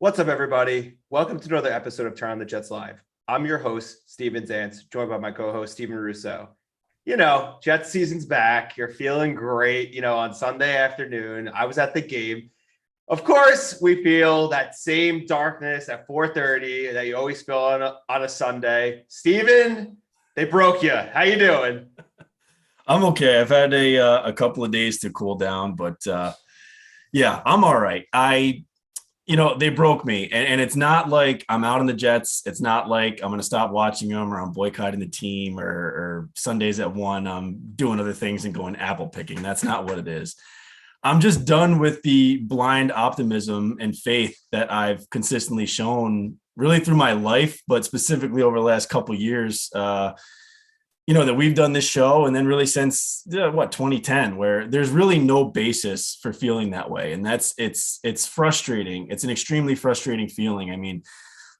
What's up, everybody? Welcome to another episode of Turn on the Jets Live. I'm your host, Steven Zantz, joined by my co-host, Steven Russo. Jets season's back. You're feeling great, on Sunday afternoon. I was at the game. Of course, we feel that same darkness at 4:30 that you always feel on a Sunday. Steven, they broke you. How you doing? I'm okay. I've had a couple of days to cool down, but yeah, I'm all right. They broke me, and it's not like I'm out on the Jets. It's not like I'm going to stop watching them or I'm boycotting the team or Sundays at 1, I'm doing other things and going apple picking. That's not what it is. I'm just done with the blind optimism and faith that I've consistently shown really through my life, but specifically over the last couple of years, that we've done this show. And then really since 2010, where there's really no basis for feeling that way. And it's frustrating. It's an extremely frustrating feeling. I mean,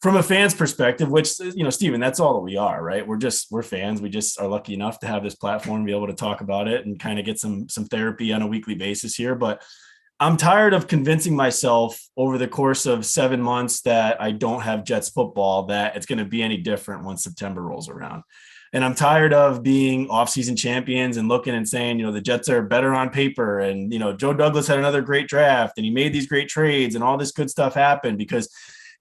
from a fan's perspective, which, Steven, that's all that we are, right? We're fans. We just are lucky enough to have this platform, be able to talk about it and kind of get some therapy on a weekly basis here. But I'm tired of convincing myself over the course of 7 months that I don't have Jets football, that it's going to be any different once September rolls around. And I'm tired of being off-season champions and looking and saying, the Jets are better on paper. And, Joe Douglas had another great draft and he made these great trades and all this good stuff happened, because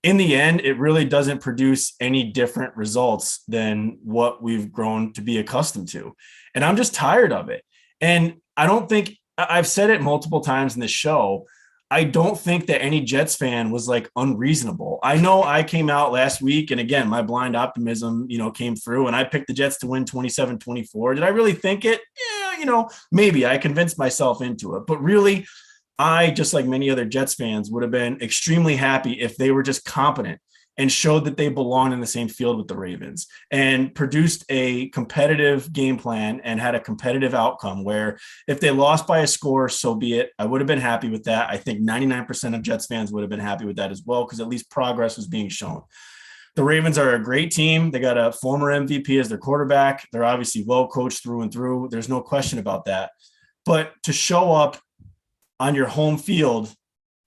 in the end, it really doesn't produce any different results than what we've grown to be accustomed to. And I'm just tired of it. And I've said it multiple times in this show, I don't think that any Jets fan was like unreasonable. I know I came out last week and again, my blind optimism, came through and I picked the Jets to win 27-24. Did I really think it? Yeah, maybe I convinced myself into it, but really I, just like many other Jets fans, would have been extremely happy if they were just competent and showed that they belonged in the same field with the Ravens and produced a competitive game plan and had a competitive outcome where if they lost by a score, so be it. I would have been happy with that. I think 99% of Jets fans would have been happy with that as well, because at least progress was being shown. The Ravens are a great team. They got a former MVP as their quarterback. They're obviously well coached through and through. There's no question about that. But to show up on your home field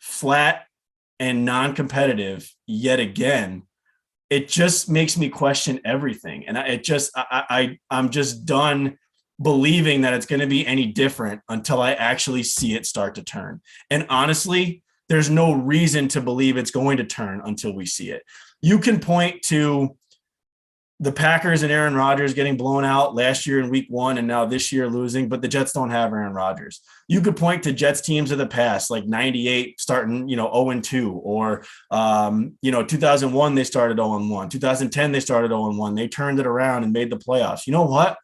flat and non-competitive yet again, it just makes me question everything. And I'm just done believing that it's going to be any different until I actually see it start to turn. And honestly, there's no reason to believe it's going to turn until we see it. You can point to the Packers and Aaron Rodgers getting blown out last year in week 1 and now this year losing, but the Jets don't have Aaron Rodgers. You could point to Jets teams of the past, like 98 starting, 0-2, or, 2001, they started 0-1. 2010, they started 0-1. They turned it around and made the playoffs. You know what?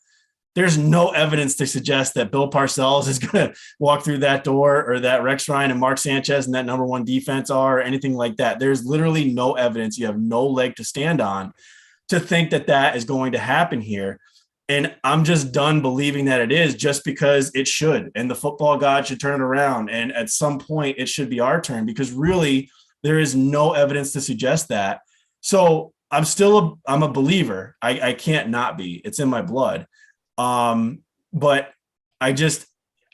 There's no evidence to suggest that Bill Parcells is going to walk through that door, or that Rex Ryan and Mark Sanchez and that number 1 defense are, or anything like that. There's literally no evidence. You have no leg to stand on to think that is going to happen here. And I'm just done believing that it is, just because it should. And the football god should turn it around. And at some point it should be our turn, because really there is no evidence to suggest that. So I'm a believer. I can't not be. It's in my blood. But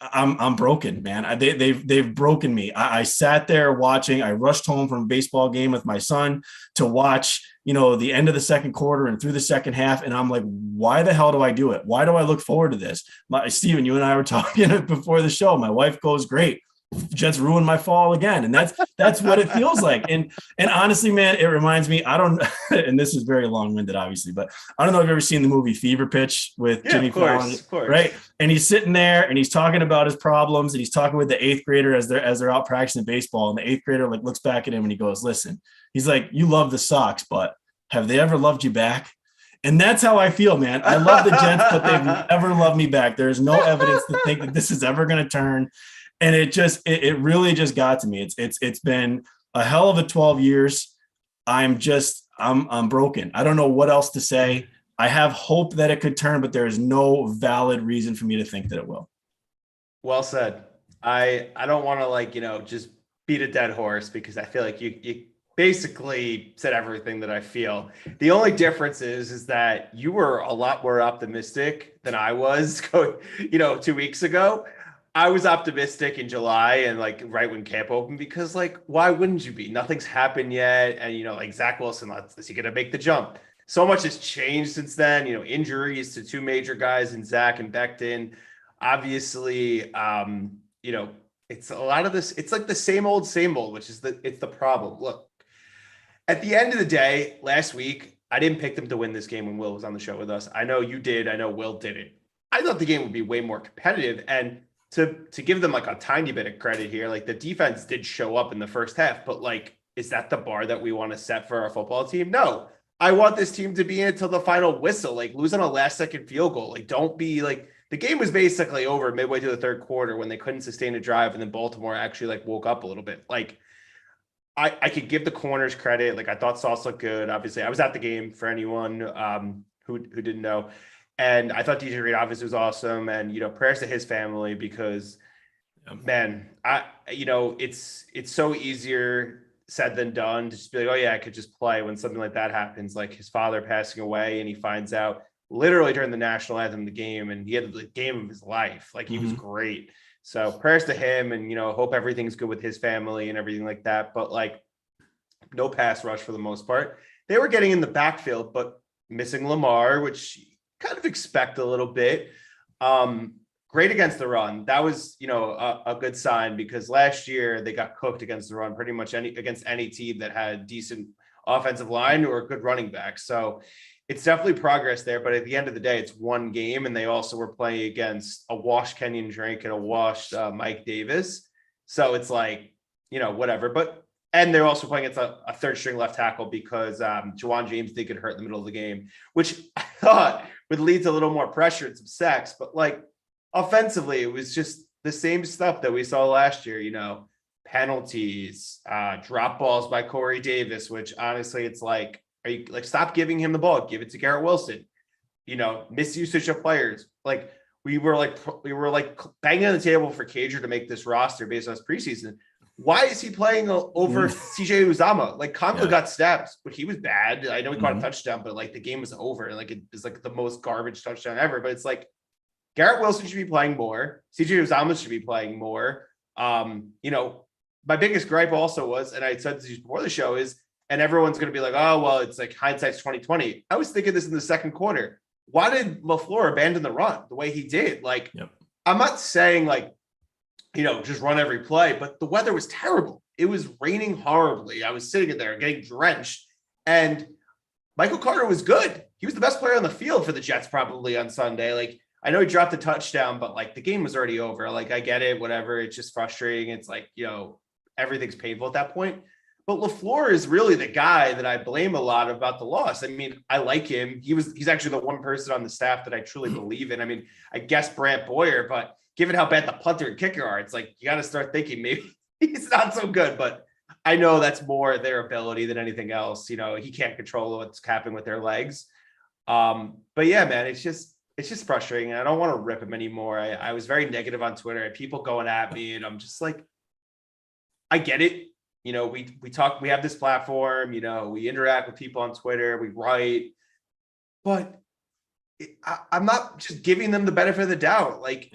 I'm broken, man. They've broken me. I sat there watching. I rushed home from a baseball game with my son to watch, the end of the second quarter and through the second half. And I'm like, why the hell do I do it? Why do I look forward to this? Steven, you and I were talking before the show. My wife goes, great. Jets ruined my fall again. And that's what it feels like. And honestly, man, it reminds me, and this is very long-winded, obviously, but I don't know if you've ever seen the movie Fever Pitch with Jimmy Fallon, right? And he's sitting there and he's talking about his problems, and he's talking with the 8th grader as they're out practicing baseball. And the 8th grader looks back at him and he goes, listen, he's like, you love the Sox, but have they ever loved you back? And that's how I feel, man. I love the Jets, but they've never loved me back. There's no evidence to think that this is ever going to turn. And it really just got to me. It's been a hell of a 12 years. I'm broken. I don't know what else to say. I have hope that it could turn, but there is no valid reason for me to think that it will. Well said. I don't want to just beat a dead horse, because I feel like you basically said everything that I feel. The only difference is that you were a lot more optimistic than I was 2 weeks ago. I was optimistic in July and like right when camp opened because like why wouldn't you be? Nothing's happened yet, and like Zach Wilson, is he gonna make the jump? So much has changed since then. Injuries to two major guys in Zach and Becton. Obviously, it's a lot of this. It's like the same old, which is it's the problem. Look, at the end of the day, last week I didn't pick them to win this game when Will was on the show with us. I know you did. I know Will didn't. I thought the game would be way more competitive, and to give them like a tiny bit of credit here, like the defense did show up in the first half, but like, is that the bar that we want to set for our football team? No, I want this team to be in until the final whistle, like losing a last second field goal. Like, don't be like, the game was basically over midway through the third quarter when they couldn't sustain a drive. And then Baltimore actually like woke up a little bit. Like I could give the corners credit. Like I thought Sauce looked good. Obviously I was at the game for anyone who didn't know. And I thought DJ Reed obviously was awesome. And, prayers to his family because, man, it's so easier said than done to just be like, oh, yeah, I could just play when something like that happens, like his father passing away. And he finds out literally during the national anthem, the game, and he had the game of his life. Like he was great. So prayers to him and, hope everything's good with his family and everything like that. But like no pass rush for the most part. They were getting in the backfield, but missing Lamar, which kind of expect a little bit. Great against the run. That was, a good sign because last year they got cooked against the run pretty much against any team that had decent offensive line or a good running back. So it's definitely progress there. But at the end of the day, it's one game. And they also were playing against a washed Kenyon Drake and a washed Mike Davis. So it's like, whatever. And they're also playing against a third string left tackle because Juwan James did get hurt in the middle of the game, which I thought would lead to a little more pressure and some sacks. But like offensively, it was just the same stuff that we saw last year, penalties, drop balls by Corey Davis, which honestly, it's like, are you like, stop giving him the ball, give it to Garrett Wilson, misusage of players. Like we were banging on the table for Cager to make this roster based on his preseason. Why is he playing over CJ Uzama? Like Conklin got stabbed, but he was bad. I know he caught a touchdown, but like the game was over and like it was like the most garbage touchdown ever. But it's like Garrett Wilson should be playing more. CJ Uzama should be playing more. My biggest gripe also was, and I said this before the show is, and everyone's going to be like, oh, well, it's like hindsight's 2020. I was thinking this in the second quarter. Why did LaFleur abandon the run the way he did? Like, I'm not saying like, just run every play, but the weather was terrible. It was raining horribly. I was sitting in there getting drenched, and Michael Carter was good. He was the best player on the field for the Jets probably on Sunday. Like, I know he dropped a touchdown, but like the game was already over. Like, I get it, whatever. It's just frustrating. It's like, everything's painful at that point. But LaFleur is really the guy that I blame a lot about the loss. I mean, I like him. He's actually the one person on the staff that I truly believe in. I mean, I guess Brant Boyer, but given how bad the punter and kicker are, it's like you got to start thinking maybe he's not so good. But I know that's more their ability than anything else. He can't control what's happening with their legs. But yeah, man, it's just frustrating. And I don't want to rip him anymore. I was very negative on Twitter and people going at me, and I'm just like, I get it. We talk, we have this platform, we interact with people on Twitter, we write, but I'm not just giving them the benefit of the doubt. Like,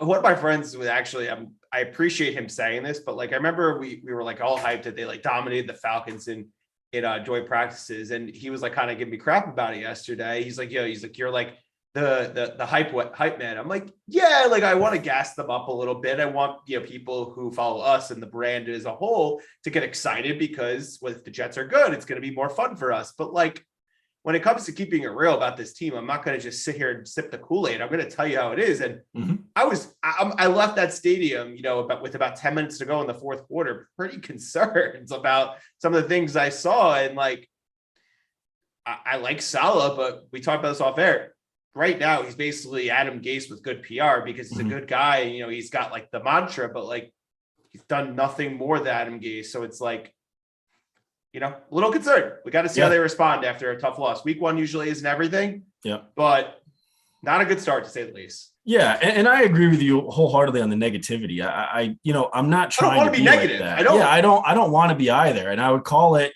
one of my friends was actually, I appreciate him saying this, but like, I remember we were like all hyped that they like dominated the Falcons in joint practices. And he was like, kind of giving me crap about it yesterday. He's like, you're like the hype man. I'm like, yeah, like I want to gas them up a little bit. I want, people who follow us and the brand as a whole to get excited because if the Jets are good, it's going to be more fun for us. But like, when it comes to keeping it real about this team, I'm not going to just sit here and sip the Kool-Aid. I'm going to tell you how it is. And I left that stadium, with about 10 minutes to go in the fourth quarter, pretty concerned about some of the things I saw. And like, I like Saleh, but we talked about this off air. Right now, he's basically Adam Gase with good PR because he's a good guy. He's got like the mantra, but like he's done nothing more than Adam Gase. So it's like, a little concerned. We got to see how they respond after a tough loss. Week one usually isn't everything. Yeah. But Not a good start, to say the least. Yeah, and I agree with you wholeheartedly on the negativity. I'm not I don't trying want to to be be negative. like that. I don't. Yeah, I don't want to be either. And I would call it,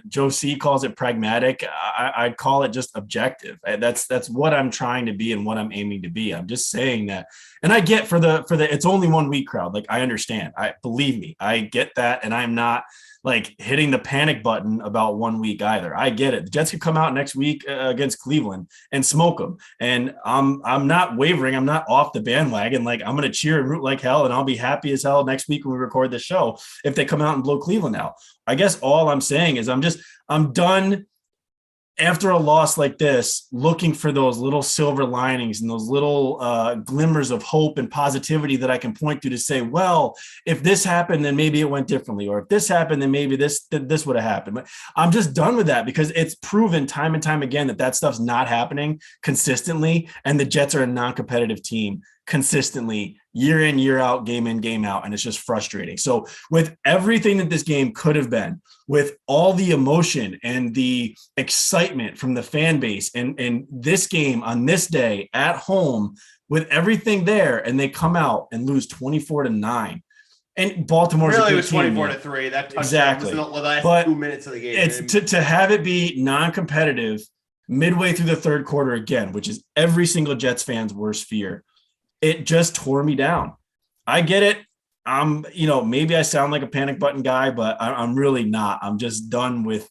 Joe C calls it pragmatic. I'd call it just objective. That's what I'm trying to be and what I'm aiming to be. I'm just saying that. And I get for the it's only 1 week crowd. Like, I understand. Believe me, I get that, and I'm not like hitting the panic button about 1 week either. I get it. The Jets could come out next week against Cleveland and smoke them. And I'm not wavering. I'm not off the bandwagon. Like, I'm going to cheer and root like hell, and I'll be happy as hell next week when we record the show if they come out and blow Cleveland out. I guess all I'm saying is I'm done after a loss like this, looking for those little silver linings and those little glimmers of hope and positivity that I can point to say, well, if this happened, then maybe it went differently. Or if this happened, then maybe this would have happened. But I'm just done with that, because it's proven time and time again that stuff's not happening consistently. And the Jets are a non-competitive team consistently, year in, year out, game in, game out. And it's just frustrating. So with everything that this game could have been, with all the emotion and the excitement from the fan base, and this game on this day at home, with everything there, and they come out and lose 24-9. And Baltimore's really, a good it was 24-3. That touchdown exactly. was the last but 2 minutes of the game. It's to have it be non-competitive midway through the third quarter again, which is every single Jets fan's worst fear. It just tore me down. I get it. Maybe I sound like a panic button guy, but I'm really not. I'm just done with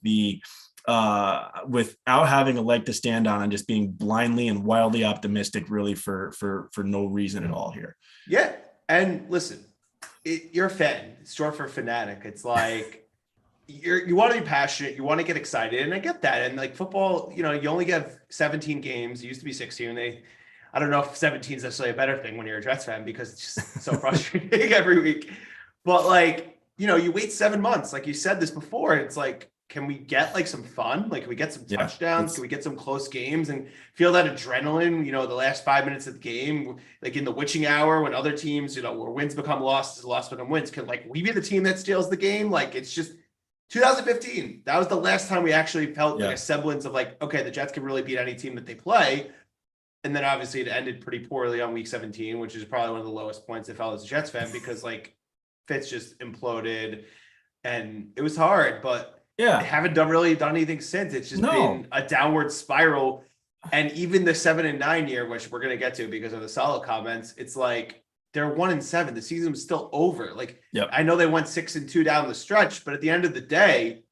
without having a leg to stand on and just being blindly and wildly optimistic, really for no reason at all here. Yeah. And listen, you're a fan. It's short for fanatic. It's like you want to be passionate. You want to get excited. And I get that. And like football, you only get 17 games. It used to be 16. I don't know if 17 is necessarily a better thing when you're a Jets fan, because it's just so frustrating every week. But like, you wait 7 months. Like you said this before, it's like, can we get like some fun? Like, can we get some touchdowns? Can we get some close games and feel that adrenaline, the last 5 minutes of the game, like in the witching hour when other teams, where wins become losses, losses become wins. Can like we be the team that steals the game? Like, it's just 2015. That was the last time we actually felt like a semblance of like, okay, the Jets can really beat any team that they play. And then obviously it ended pretty poorly on week 17, which is probably one of the lowest points I felt as a Jets fan, because like Fitz just imploded and it was hard, but they haven't really done anything since. It's just been a downward spiral. And even the 7-9 year, which we're going to get to because of the Saleh comments, it's like they're 1-7. The season was still over. Like, I know they went 6-2 down the stretch, but at the end of the day,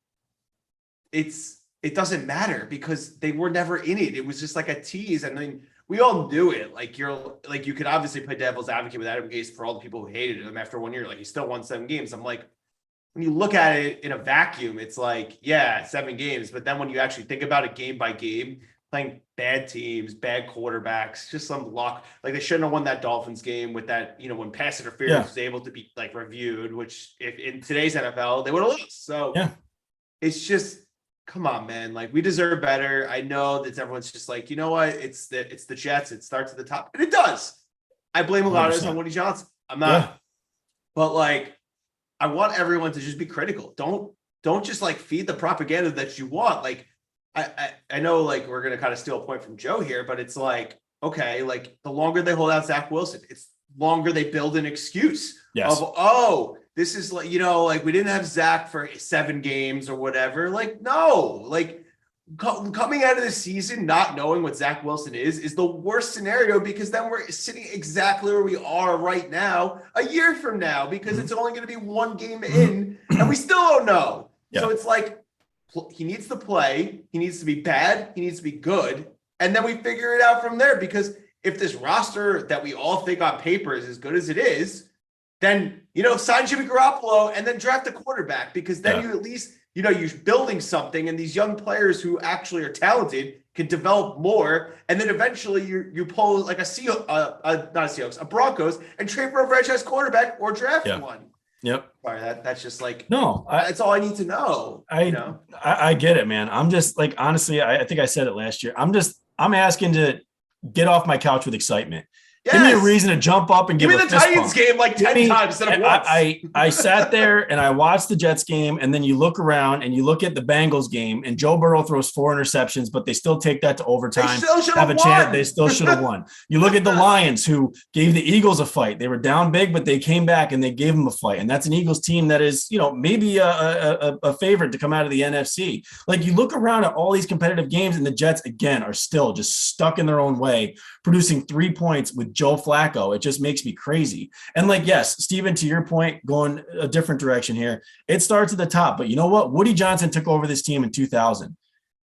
it doesn't matter because they were never in it. It was just like a tease. And then we all knew it. Like you could obviously play devil's advocate with Adam Gase for all the people who hated him after 1 year. Like, he still won 7 games. I'm like, when you look at it in a vacuum, it's like, 7 games. But then when you actually think about it game by game, playing bad teams, bad quarterbacks, just some luck. Like, they shouldn't have won that Dolphins game with that, when pass interference was able to be like reviewed, which if in today's NFL, they would have lost. So it's just, come on, man. Like, we deserve better. I know that everyone's just like, you know what? It's the Jets. It starts at the top. And it does. I blame a lot of this on Woody Johnson. I'm not. But like, I want everyone to just be critical. Don't just like feed the propaganda that you want. Like, I know like we're going to kind of steal a point from Joe here, but it's like, okay, like the longer they hold out Zach Wilson, it's longer they build an excuse of, this is like, like we didn't have Zach for 7 games or whatever. Like, no, like coming out of the season, not knowing what Zach Wilson is the worst scenario, because then we're sitting exactly where we are right now, a year from now, because it's only going to be 1 game in and we still don't know. So it's like, he needs to play. He needs to be bad. He needs to be good. And then we figure it out from there, because if this roster that we all think on paper is as good as it is, then, sign Jimmy Garoppolo and then draft a quarterback, because then you at least, you're building something, and these young players who actually are talented can develop more. And then eventually you pull like a Broncos and trade for a franchise quarterback or draft one. Yep. Sorry, that's just like, that's all I need to know. I get it, man. I'm just like, honestly, I think I said it last year. I'm asking to get off my couch with excitement. Give me a reason to jump up and give me the Titans game like 10 times instead of once. I sat there and I watched the Jets game, and then you look around and you look at the Bengals game, and Joe Burrow throws 4 interceptions, but they still take that to overtime. Have a chance. They still should have won. You look at the Lions, who gave the Eagles a fight. They were down big, but they came back and they gave them a fight. And that's an Eagles team that is, maybe a favorite to come out of the NFC. Like, you look around at all these competitive games, and the Jets again are still just stuck in their own way, producing 3 points with Joe Flacco. It just makes me crazy. And like, yes, Steven, to your point, going a different direction here, it starts at the top. But you know what? Woody Johnson took over this team in 2000.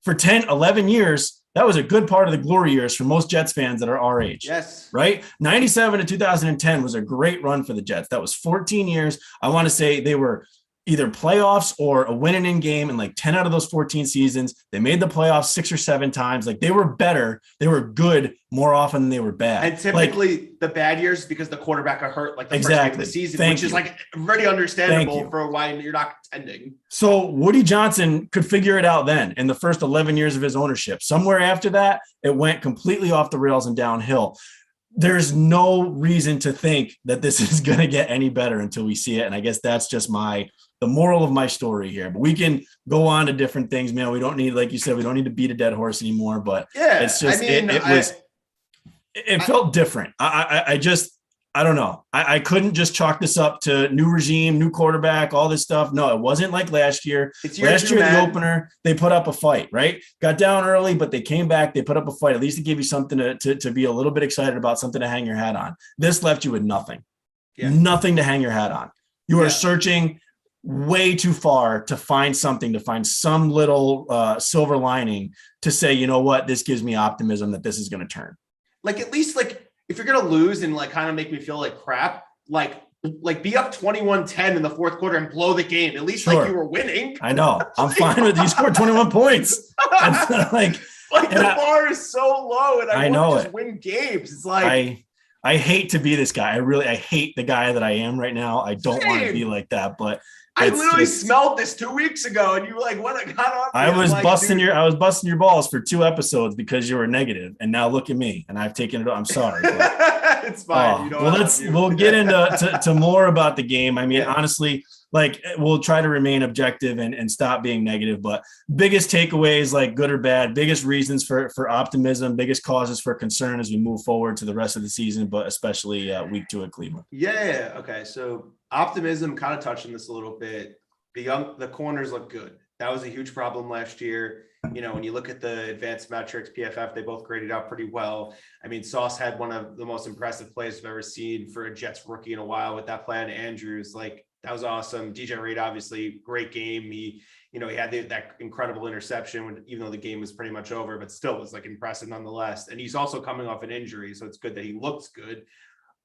For 10, 11 years, that was a good part of the glory years for most Jets fans that are our age. Yes. Right? 97 to 2010 was a great run for the Jets. That was 14 years. I want to say they were either playoffs or a winning in game in like 10 out of those 14 seasons. They made the playoffs 6 or 7 times. Like, they were better. They were good more often than they were bad. And typically the bad years because the quarterback got hurt like the first game of the season, which is like very understandable for why you're not contending. So Woody Johnson could figure it out then in the first 11 years of his ownership. Somewhere after that, it went completely off the rails and downhill. There's no reason to think that this is going to get any better until we see it. And I guess that's just the moral of my story here. But we can go on to different things, man. We don't need, like you said, we don't need to beat a dead horse anymore. But it's just, it felt different. I don't know. I couldn't just chalk this up to new regime, new quarterback, all this stuff. No, it wasn't like last year. Last year, the opener, they put up a fight, right? Got down early, but they came back. They put up a fight. At least it gave you something to be a little bit excited about, something to hang your hat on. This left you with nothing. Nothing to hang your hat on. You are searching way too far to find something, to find some little silver lining to say, you know what, this gives me optimism that this is going to turn. Like, at least, like, if you're going to lose and like kind of make me feel like crap, like be up 21-10 in the fourth quarter and blow the game. At least like you were winning. I know. I'm fine with you scored 21 points. Like the bar is so low, and I want to just win games. It's like I hate to be this guy. I hate the guy that I am right now. I don't want to be like that, but I literally smelled this 2 weeks ago, and you like when I got on. I was busting your balls for 2 episodes because you were negative, and now look at me, and I've taken it. I'm sorry. But, it's fine. We'll get into more about the game. I mean, honestly, like, we'll try to remain objective and stop being negative. But biggest takeaways, like good or bad, biggest reasons for optimism, biggest causes for concern as we move forward to the rest of the season, but especially week 2 at Cleveland. Yeah. Okay. So optimism, kind of touching this a little bit. The corners look good. That was a huge problem last year. When you look at the advanced metrics, PFF, they both graded out pretty well. I mean, Sauce had one of the most impressive plays I've ever seen for a Jets rookie in a while with that play on Andrews. Like, that was awesome. DJ Reed, obviously, great game. He had that incredible interception even though the game was pretty much over, but still was like impressive nonetheless. And he's also coming off an injury, so it's good that he looks good.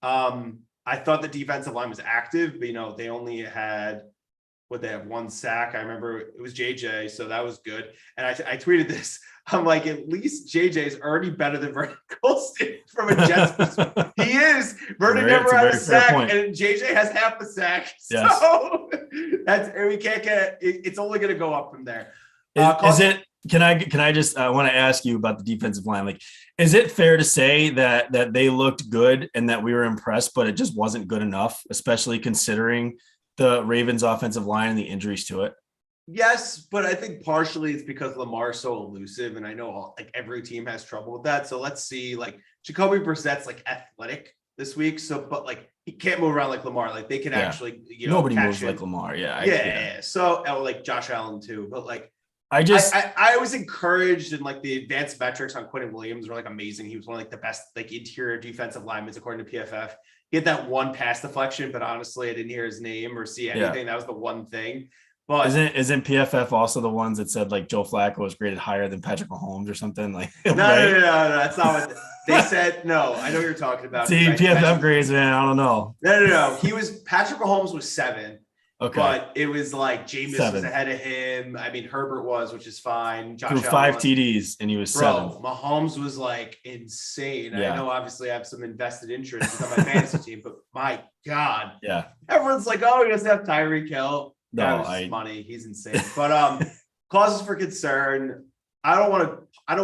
I thought the defensive line was active, but they only had they have 1 sack. I remember it was JJ, so that was good. And I tweeted this. I'm like, at least JJ is already better than Vernon Colston from a Jets perspective. He is. Vernon never had a sack, and JJ has half a sack. Yes. So we can't get it's only going to go up from there. Can I just want to ask you about the defensive line? Like, is it fair to say that they looked good and that we were impressed, but it just wasn't good enough, especially considering the Ravens offensive line and the injuries to it? Yes, but I think partially it's because Lamar's so elusive, and I know like every team has trouble with that. So let's see, like Jacoby Brissett's like athletic this week, but like he can't move around like Lamar. Like they can actually, nobody moves like Lamar. Yeah. So like Josh Allen too, but like I was encouraged, and like the advanced metrics on Quentin Williams were like amazing. He was one of like the best like interior defensive linemen according to PFF. He had that 1 pass deflection, but honestly, I didn't hear his name or see anything. Yeah. That was the one thing. But isn't PFF also the ones that said like Joe Flacco was graded higher than Patrick Mahomes or something? Like no, that's not what they said. No, I know what you're talking about. See, PFF grades, man. I don't know. No. Patrick Mahomes was 7. Okay. But it was like Jameis was ahead of him. I mean, Herbert was, which is fine. Josh Allen 5 TDs, and he was 7. Mahomes was like insane. Yeah. I know, obviously, I have some invested interest on my fantasy team, but my God. Yeah. Everyone's like, oh, he doesn't have Tyreek Hill. No, money. He's insane. But causes for concern. I don't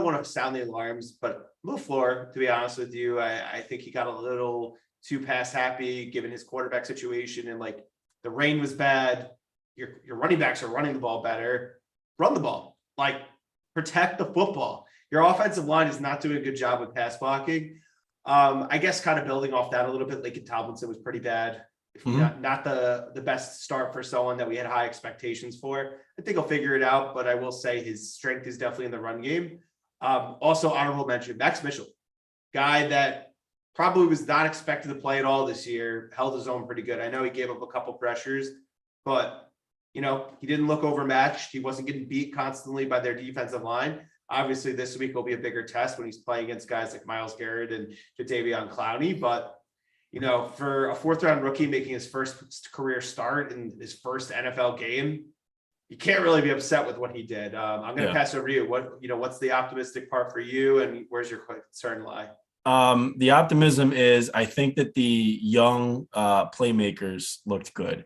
want to sound the alarms, but LaFleur, to be honest with you, I think he got a little too pass happy given his quarterback situation, and like the rain was bad. Your running backs are running the ball better. Run the ball. Like, protect the football. Your offensive line is not doing a good job with pass blocking. I guess kind of building off that a little bit, Laken Tomlinson was pretty bad. Not the best start for someone that we had high expectations for. I think he'll figure it out, but I will say his strength is definitely in the run game. Also, honorable mention, Max Mitchell, guy that probably was not expected to play at all this year, held his own pretty good. I know he gave up a couple pressures, but he didn't look overmatched. He wasn't getting beat constantly by their defensive line. Obviously, this week will be a bigger test when he's playing against guys like Myles Garrett and Jadeveon Clowney. But, for a fourth-round rookie making his first career start in his first NFL game, you can't really be upset with what he did. I'm going to pass over to you. What's the optimistic part for you, and where's your concern lie? The optimism is I think that the young playmakers looked good.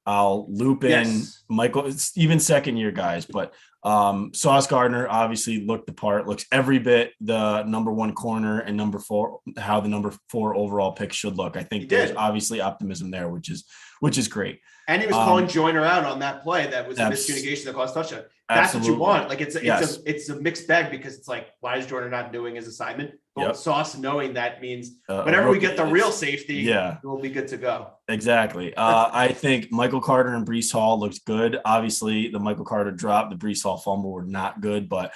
I'll loop in Michael, even second year guys, but Sauce Gardner obviously looked the part, looks every bit the number one corner and number 4, how the number 4 overall pick should look. I think there's obviously optimism there, which is great. And he was calling Joyner out on that play that was a miscommunication that caused touchdown. That's absolutely what you want. Like it's a mixed bag, because it's like, why is Joyner not doing his assignment? But Sauce knowing that means whenever we get the real safety, we'll be good to go. Exactly. I think Michael Carter and Breece Hall looked good. Obviously, the Michael Carter drop, the Breece Hall fumble were not good, but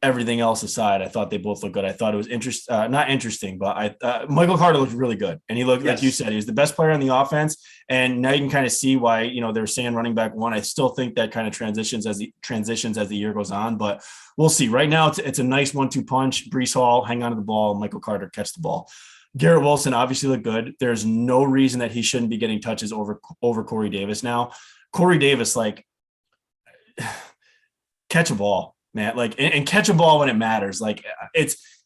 everything else aside, I thought they both looked good. I thought it was not interesting, but Michael Carter looked really good. And he looked, like you said, he was the best player on the offense. And now you can kind of see why, they're saying running back 1. I still think that kind of transitions as the year goes on, but we'll see. Right now, it's a nice 1-2 punch. Breece Hall, hang on to the ball. Michael Carter, catch the ball. Garrett Wilson obviously looked good. There's no reason that he shouldn't be getting touches over Corey Davis now. Corey Davis, catch a ball, man, and catch a ball when it matters.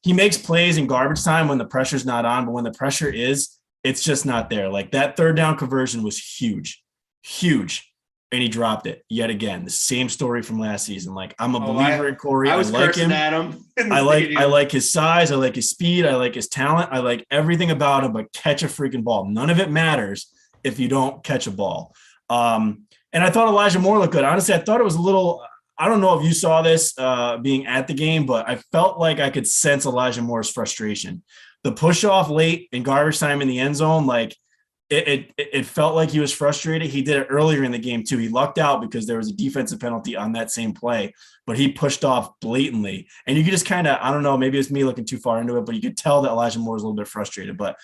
He makes plays in garbage time when the pressure's not on, but when the pressure is, it's just not there. That third down conversion was huge, and he dropped it yet again. The same story from last season. I'm a believer in Corey. I was like him. At him I like his size. I like his speed. I like his talent. I like everything about him, but catch a freaking ball. None of it matters if you don't catch a ball. And I thought Elijah Moore looked good. Honestly, I thought it was a little. I don't know if you saw this being at the game, but I felt like I could sense Elijah Moore's frustration. The push off late in garbage time in the end zone, it felt like he was frustrated. He did it earlier in the game too. He lucked out because there was a defensive penalty on that same play, but he pushed off blatantly. And you could just kind of, I don't know, maybe it's me looking too far into it, but you could tell that Elijah Moore was a little bit frustrated. But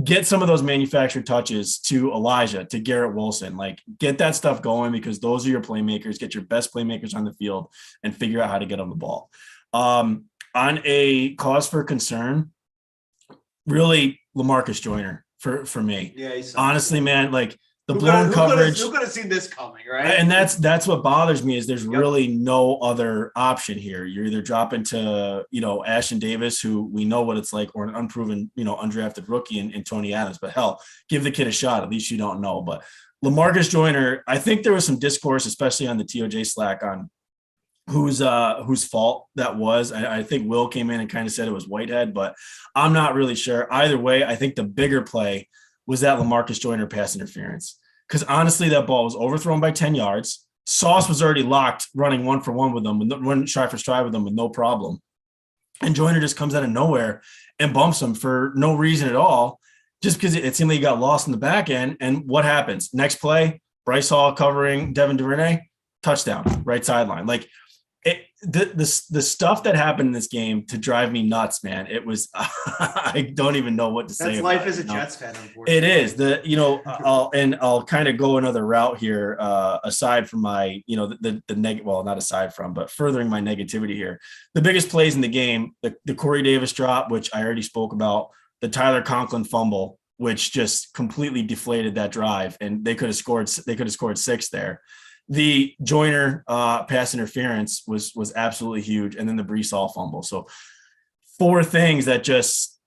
get some of those manufactured touches to Elijah, to Garrett Wilson, get that stuff going, because those are your playmakers. Get your best playmakers on the field and figure out how to get on the ball. On a cause for concern, really LaMarcus Joyner for me. Yeah, honestly, man, the blown coverage. Who could have seen this coming, right? And that's what bothers me is there's really no other option here. You're either dropping to, Ashton Davis, who we know what it's like, or an unproven, undrafted rookie in Tony Adams. But hell, give the kid a shot. At least you don't know. But LaMarcus Joyner, I think there was some discourse, especially on the TOJ Slack, on whose fault that was. I think Will came in and kind of said it was Whitehead, but I'm not really sure. Either way, I think the bigger play was that LaMarcus Joyner pass interference. Because honestly, that ball was overthrown by 10 yards. Sauce was already locked, running 1-for-1 with them, running stride for stride with them with no problem. And Joyner just comes out of nowhere and bumps him for no reason at all, just because it seemed like he got lost in the back end. And what happens? Next play, Bryce Hall covering Devin Duvernay, touchdown, right sideline. The stuff that happened in this game to drive me nuts, man. It was I don't even know what to say. That's life as a Jets fan, unfortunately. It is. I'll kind of go another route here, aside from my, not aside from, but furthering my negativity here. The biggest plays in the game, the Corey Davis drop, which I already spoke about, the Tyler Conklin fumble, which just completely deflated that drive, and they could have scored 6 there. The Joyner pass interference was absolutely huge, and then the Breece Hall fumble. So 4 things that just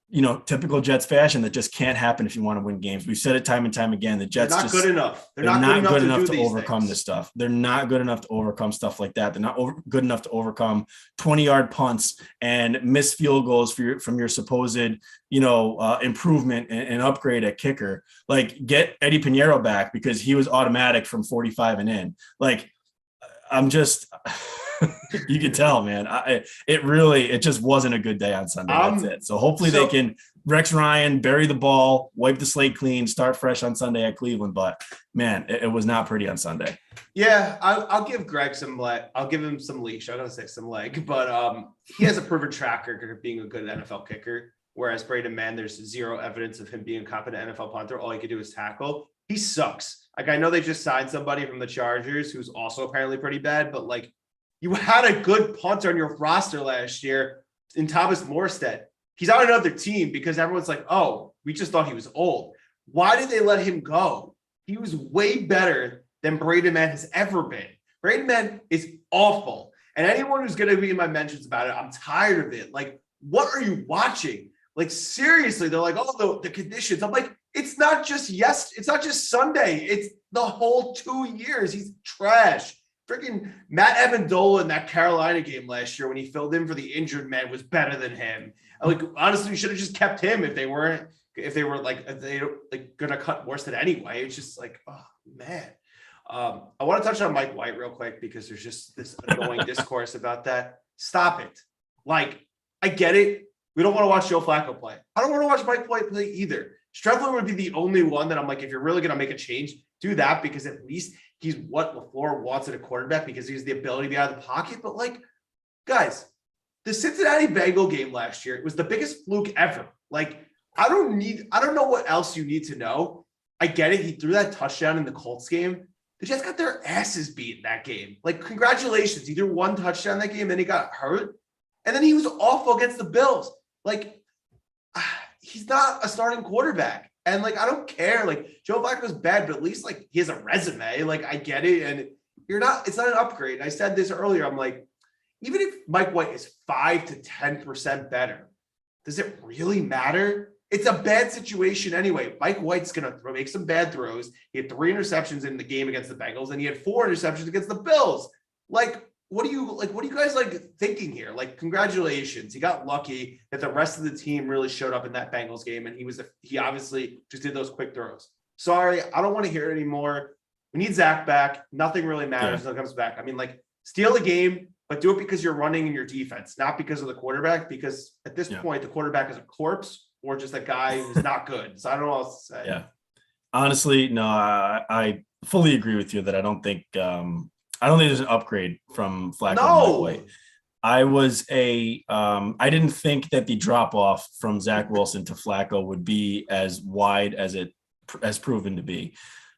typical Jets fashion that just can't happen if you want to win games. We've said it time and time again. The Jets They're not good enough. They're not good enough to overcome this stuff. They're not good enough to overcome stuff like that. They're not good enough to overcome 20-yard punts and missed field goals from your supposed, improvement and upgrade at kicker. Like, get Eddie Pinheiro back because he was automatic from 45 and in. Like, I'm just you can tell, man. It just wasn't a good day on Sunday. That's it. So hopefully they can Rex Ryan bury the ball, wipe the slate clean, start fresh on Sunday at Cleveland. But man, it was not pretty on Sunday. Yeah, I'll give Greg some I'll give him some leash. I'm gonna say some leg, but he has a proven track record of being a good NFL kicker. Whereas Braden Mann, there's zero evidence of him being a competent NFL punter. All he could do is tackle. He sucks. Like, I know they just signed somebody from the Chargers who's also apparently pretty bad, but like, you had a good punter on your roster last year in Thomas Morstead. He's on another team because everyone's like, oh, we just thought he was old. Why did they let him go? He was way better than Braden Mann has ever been. Braden Mann is awful. And anyone who's going to be in my mentions about it, I'm tired of it. Like, what are you watching? Like, seriously, they're like, oh, the conditions. I'm like, it's not just Sunday. It's the whole 2 years. He's trash. Freaking Matt Amendola in that Carolina game last year when he filled in for the injured man was better than him. Like, honestly, we should have just kept him if they were gonna cut Morstead anyway. It's just like, oh man. I want to touch on Mike White real quick because there's just this annoying discourse about that. Stop it. Like, I get it. We don't want to watch Joe Flacco play. I don't want to watch Mike White play either. Streveler would be the only one that I'm like, if you're really gonna make a change, do that, because at least he's what LaFleur wants in a quarterback, because he has the ability to be out of the pocket. But like, guys, the Cincinnati Bengal game last year, it was the biggest fluke ever. Like, I don't know what else you need to know. I get it. He threw that touchdown in the Colts game. The Jets got their asses beat in that game. Like, congratulations. He threw one touchdown that game, then he got hurt. And then he was awful against the Bills. Like, he's not a starting quarterback. And like, I don't care. Like, Joe Flacco's bad, but at least like he has a resume. Like, I get it. And it's not an upgrade. I said this earlier. I'm like, even if Mike White is 5 to 10% better, does it really matter? It's a bad situation anyway. Mike White's going to make some bad throws. He had 3 interceptions in the game against the Bengals, and he had 4 interceptions against the Bills. Like, what are you guys like thinking here? Like, congratulations. He got lucky that the rest of the team really showed up in that Bengals game. And he obviously just did those quick throws. Sorry, I don't want to hear it anymore. We need Zach back. Nothing really matters until he comes back. I mean, like, steal the game, but do it because you're running in your defense, not because of the quarterback, because at this point, the quarterback is a corpse or just a guy who's not good. So I don't know what else to say. Yeah. Honestly, no, I fully agree with you that I don't think there's an upgrade from Flacco. No. I didn't think that the drop off from Zach Wilson to Flacco would be as wide as it has proven to be.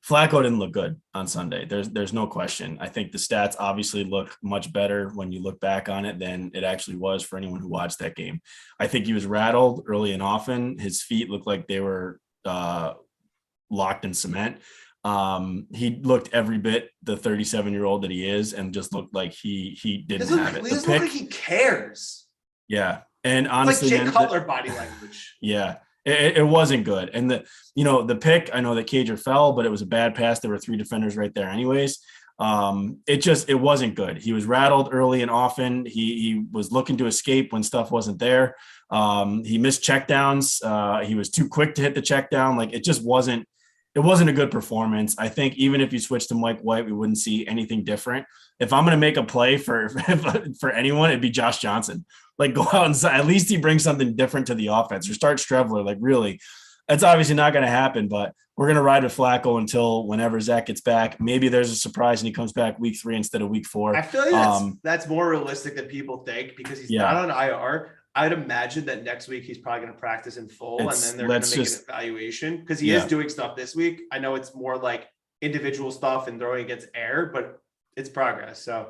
Flacco didn't look good on Sunday. There's no question. I think the stats obviously look much better when you look back on it than it actually was for anyone who watched that game. I think he was rattled early and often. His feet looked like they were locked in cement. He looked every bit the 37-year-old that he is, and just looked like he didn't have it. He doesn't look like he cares. Yeah. And honestly, like Jay Cutler body language. Yeah. It wasn't good. And the pick, I know that Cager fell, but it was a bad pass. There were 3 defenders right there anyways. It wasn't good. He was rattled early and often. He was looking to escape when stuff wasn't there. He missed checkdowns. He was too quick to hit the check down. Like, it wasn't a good performance. I think even if you switched to Mike White, we wouldn't see anything different. If I'm going to make a play for anyone, it'd be Josh Johnson. Like, go out and at least he brings something different to the offense, or start Streveler. Like, really, that's obviously not going to happen, but we're going to ride with Flacco until whenever Zach gets back. Maybe there's a surprise and he comes back week 3 instead of week 4. I feel like that's more realistic than people think, because he's not on IR. I'd imagine that next week he's probably going to practice in full, and then they're going to make an evaluation, because he is doing stuff this week. I know it's more like individual stuff and throwing against air, but it's progress. So,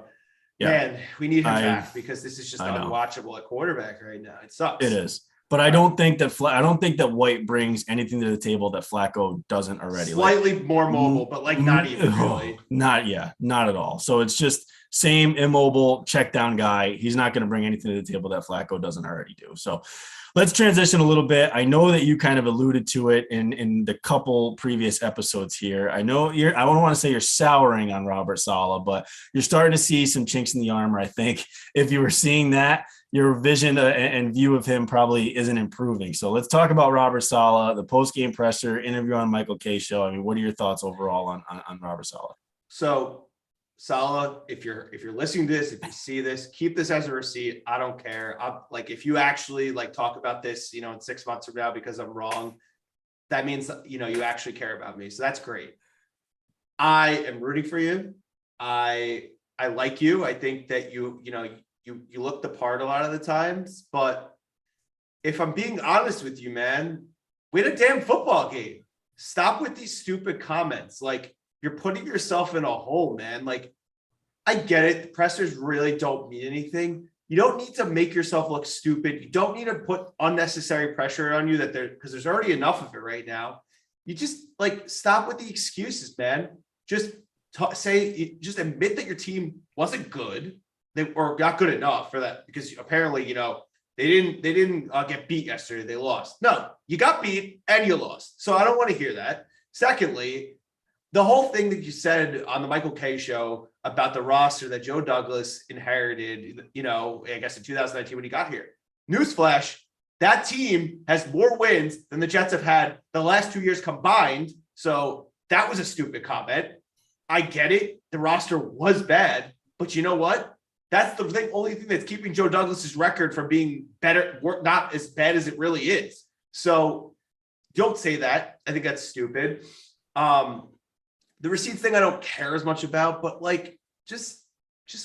man, we need him back, because this is just unwatchable at quarterback right now. It sucks. It is. But I don't think that White brings anything to the table that Flacco doesn't already. Slightly more mobile, but like not even really. Not at all. So it's just same immobile check down guy. He's not going to bring anything to the table that Flacco doesn't already do. So let's transition a little bit. I know that you kind of alluded to it in the couple previous episodes here. I know I don't want to say you're souring on Robert Saleh, but you're starting to see some chinks in the armor. I think if you were seeing that, your vision and view of him probably isn't improving. So let's talk about Robert Saleh, the post-game presser, interview on Michael Kay show. I mean, what are your thoughts overall on Robert Saleh? So Saleh, if you're listening to this, if you see this, keep this as a receipt. I don't care. Like, if you actually like talk about this, in 6 months from now because I'm wrong, that means, you actually care about me. So that's great. I am rooting for you. I like you. I think that you look the part a lot of the times, but if I'm being honest with you, man, we had a damn football game. Stop with these stupid comments. Like, you're putting yourself in a hole, man. Like, I get it. The pressers really don't mean anything. You don't need to make yourself look stupid. You don't need to put unnecessary pressure on you because there's already enough of it right now. You just stop with the excuses, man. Just just admit that your team wasn't good. Or not good enough for that, because apparently, they didn't get beat yesterday. They lost. No, you got beat and you lost. So I don't want to hear that. Secondly, the whole thing that you said on the Michael Kay show about the roster that Joe Douglas inherited, I guess in 2019 when he got here. Newsflash, that team has more wins than the Jets have had the last 2 years combined. So that was a stupid comment. I get it. The roster was bad, but you know what? That's the only thing that's keeping Joe Douglas's record from being better, not as bad as it really is. So don't say that. I think that's stupid. The receipts thing I don't care as much about, but just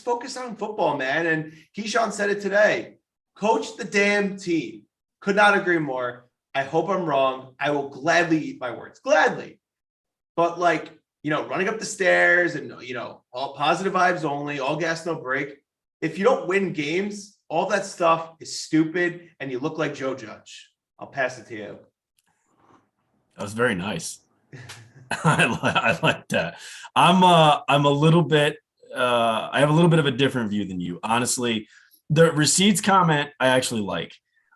focus on football, man. And Keyshawn said it today. Coach the damn team. Could not agree more. I hope I'm wrong. I will gladly eat my words. Gladly. But running up the stairs and, all positive vibes only, all gas, no break. If you don't win games, all that stuff is stupid and you look like Joe Judge. I'll pass it to you. That was very nice. I like that. I'm a little bit, I have a little bit of a different view than you. Honestly, the receipts comment, I actually like.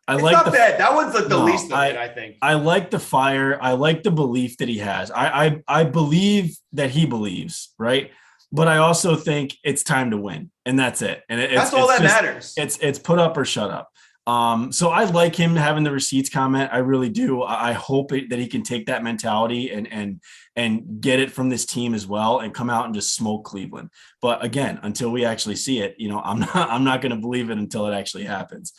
It's not bad. That one's the least of it, I think. I like the fire. I like the belief that he has. I believe that he believes, right? But I also think it's time to win, and that's it. And that's all that matters. It's put up or shut up. So I like him having the receipts comment. I really do. I hope that he can take that mentality and get it from this team as well and come out and just smoke Cleveland. But again, until we actually see it, I'm not going to believe it until it actually happens.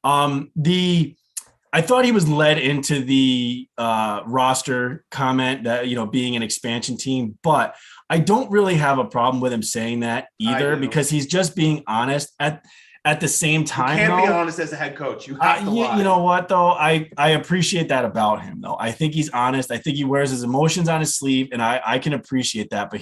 I thought he was led into the roster comment that, being an expansion team, but I don't really have a problem with him saying that either, because he's just being honest at the same time. You can't be honest as a head coach. You have to lie. You know what, though? I appreciate that about him, though. I think he's honest. I think he wears his emotions on his sleeve, and I can appreciate that. But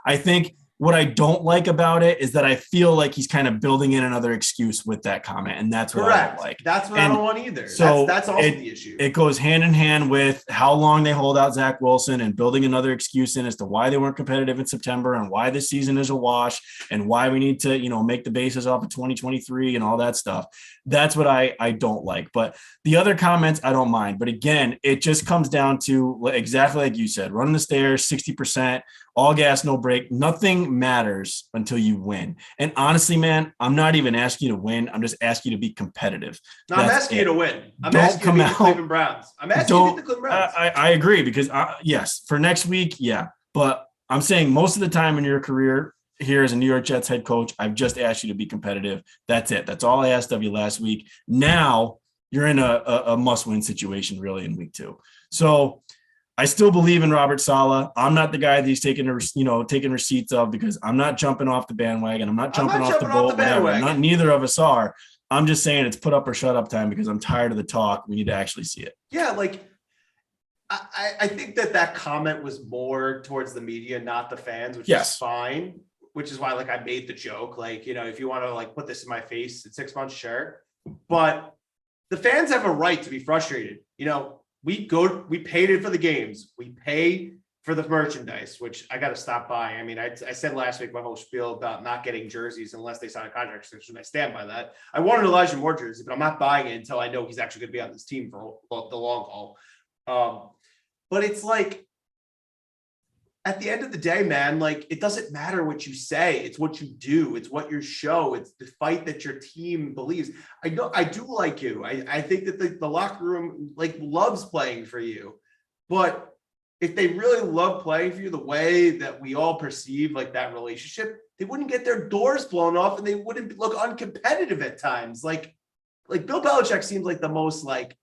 I think what I don't like about it is that I feel like he's kind of building in another excuse with that comment, and that's what I don't like. That's what I don't want either. So that's also the issue. It goes hand in hand with how long they hold out Zach Wilson and building another excuse in as to why they weren't competitive in September and why this season is a wash and why we need to, make the bases off of 2023 and all that stuff. That's what I don't like. But the other comments, I don't mind. But again, it just comes down to exactly like you said, running the stairs, 60%, all gas, no brake. Nothing matters until you win. And honestly, man, I'm not even asking you to win. I'm just asking you to be competitive. No, I'm asking you to win. I'm asking you to beat the Cleveland Browns. I'm asking you to beat the Cleveland Browns. I agree because, yes, for next week, yeah. But I'm saying most of the time in your career here as a New York Jets head coach, I've just asked you to be competitive. That's it. That's all I asked of you last week. Now you're in a must-win situation really in week 2. So I still believe in Robert Saleh. I'm not the guy that he's taking receipts of because I'm not jumping off the bandwagon. I'm not jumping off the boat. Whatever. Neither of us are. I'm just saying it's put up or shut up time because I'm tired of the talk. We need to actually see it. Yeah, I think that comment was more towards the media, not the fans, which is fine. Which is why I made the joke. If you want to put this in my face in 6 months, sure. But the fans have a right to be frustrated. We paid it for the games. We pay for the merchandise, which I got to stop buying. I mean, I said last week my whole spiel about not getting jerseys unless they sign a contract extension. I stand by that. I wanted Elijah Moore jersey, but I'm not buying it until I know he's actually going to be on this team for the long haul. But it's like, at the end of the day, man, like, it doesn't matter what you say. It's what you do. It's what you show. It's the fight that your team believes. I do like you. I think that the locker room like loves playing for you, but if they really love playing for you the way that we all perceive like that relationship, they wouldn't get their doors blown off and they wouldn't look uncompetitive at times. Like Bill Belichick seems like the most like,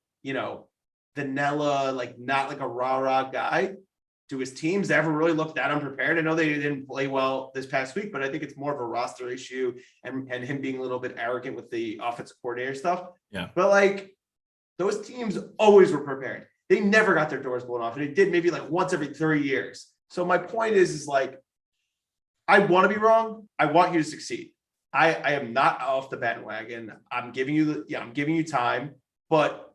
vanilla, like not like a rah-rah guy. Do his teams ever really look that unprepared? I know they didn't play well this past week, but I think it's more of a roster issue and him being a little bit arrogant with the offensive coordinator stuff. Yeah. But like those teams always were prepared. They never got their doors blown off, and it did maybe like once every 3 years. So my point is like, I want to be wrong. I want you to succeed. I am not off the bandwagon. I'm giving you time, but